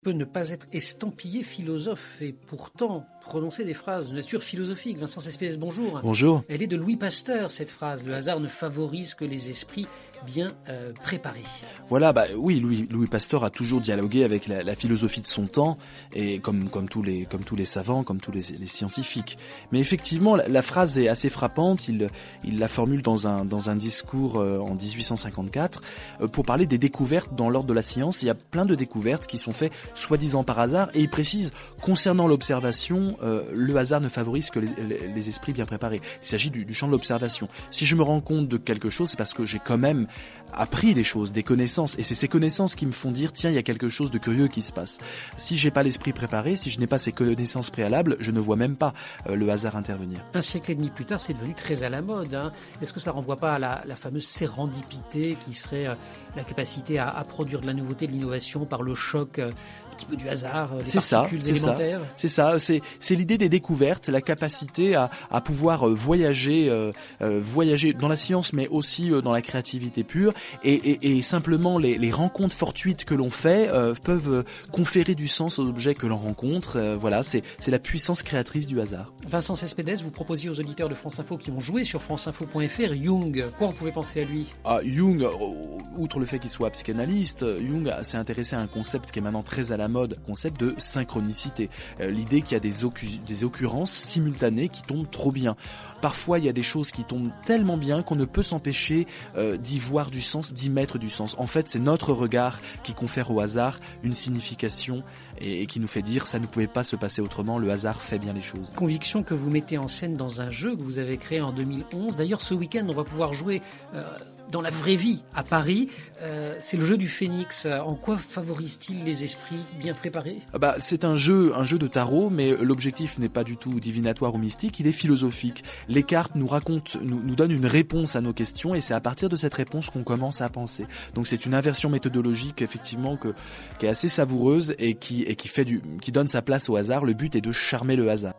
Peut ne pas être estampillé philosophe et pourtant prononcer des phrases de nature philosophique. Vincent Cespedes, bonjour. Bonjour. Elle est de Louis Pasteur, cette phrase. Le hasard ne favorise que les esprits bien préparés. Voilà, oui, Louis Pasteur a toujours dialogué avec la philosophie de son temps, et comme tous les savants, comme tous les scientifiques. Mais effectivement, la phrase est assez frappante. Il la formule dans un discours en 1854 pour parler des découvertes dans l'ordre de la science. Il y a plein de découvertes qui sont faites soi-disant par hasard, et il précise, concernant l'observation, le hasard ne favorise que les esprits bien préparés. Il s'agit du champ de l'observation. Si je me rends compte de quelque chose, c'est parce que j'ai quand même appris des choses, des connaissances, et c'est ces connaissances qui me font dire, tiens, il y a quelque chose de curieux qui se passe. Si j'ai pas l'esprit préparé, si je n'ai pas ces connaissances préalables, je ne vois même pas le hasard intervenir. Un siècle et demi plus tard, c'est devenu très à la mode, hein. Est-ce que ça renvoie pas à la fameuse sérendipité qui serait la capacité à produire de la nouveauté, de l'innovation par le choc un petit peu du hasard, des particules élémentaires? C'est ça, c'est l'idée des découvertes, la capacité à pouvoir voyager dans la science, mais aussi dans la créativité pure, et simplement les rencontres fortuites que l'on fait peuvent conférer du sens aux objets que l'on rencontre. Voilà, c'est la puissance créatrice du hasard. Vincent Cespedes, vous proposiez aux auditeurs de France Info qui ont joué sur franceinfo.fr Jung. Quoi on pouvait penser à lui? Jung, outre le fait qu'il soit psychanalyste, Jung s'est intéressé à un concept qui est maintenant très à la mode, concept de synchronicité. L'idée qu'il y a des occurrences simultanées qui tombent trop bien. Parfois, il y a des choses qui tombent tellement bien qu'on ne peut s'empêcher d'y voir du sens, d'y mettre du sens. En fait, c'est notre regard qui confère au hasard une signification et qui nous fait dire ça ne pouvait pas se passer autrement, le hasard fait bien les choses. Conviction que vous mettez en scène dans un jeu que vous avez créé en 2011. D'ailleurs, ce week-end, on va pouvoir jouer dans la vraie vie à Paris. C'est le jeu du Phénix. En quoi favorise-t-il les esprits bien préparés? C'est un jeu de tarot, mais l'objectif n'est pas du tout divinatoire ou mystique, il est philosophique. Les cartes nous donnent une réponse à nos questions, et c'est à partir de cette réponse qu'on commence à penser. Donc c'est une inversion méthodologique effectivement qui est assez savoureuse et qui donne sa place au hasard. Le but est de charmer le hasard.